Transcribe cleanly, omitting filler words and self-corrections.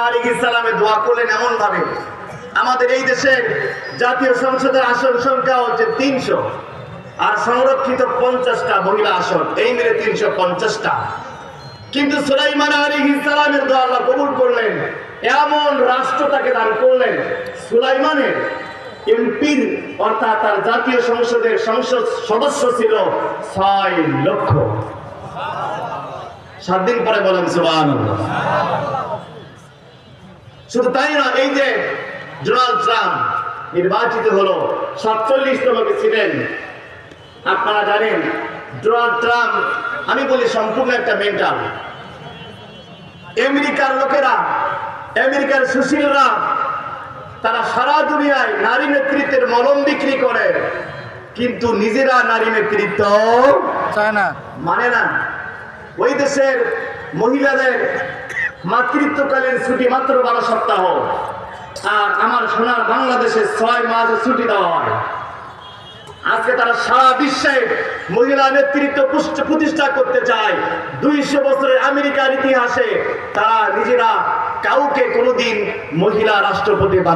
আলাইহিস সালামে দোয়া করলেন এমন ভাবে, আমাদের এই দেশের জাতীয় সংসদের আসন সংখ্যা হচ্ছে 300 আর সংরক্ষিত 50টা মহিলা আসন, এই মিলে 350টা। কিন্তু সুলাইমান আলাইহিস সালামের দোয়া আল্লাহ কবুল করলেন, এমন রাষ্ট্র তাকে দান করলেন। সুলাইমানের এমপির অর্থাৎ তার জাতীয় সংসদের সংসদ সদস্য ছিল 6 লক্ষ। 7 দিন পরে বলেন সুবহানাল্লাহ। শুধু তাই না, এই যে ডোনাল্ড ট্রাম্প নির্বাচিত হলো 47তম প্রেসিডেন্ট। আপনারা জানেন ডোনাল্ড ট্রাম্প, আমি বলি সম্পূর্ণ একটা মেন্টাল। আমেরিকার লোকেরা, আমেরিকার সুশীলরা, তারা সারা দুনিয়ায় নারী নেতৃত্বের মলম বিক্রি করে, কিন্তু নিজেরা নারী নেতৃত্ব চায় না, মানে না। ওই দেশের মহিলাদের মাতৃত্বকালীন ছুটি মাত্র 12 সপ্তাহ, আর আমার সোনার বাংলাদেশে 6 মাস ছুটি দেওয়া হয়। আজকে তারা সারা বিশ্বে মহিলা নেতৃত্ব প্রতিষ্ঠা করতে চায়। 200 বছরের আমেরিকার ইতিহাসে তারা নিজেরা কাউকে কোনোদিন মহিলা রাষ্ট্রপতি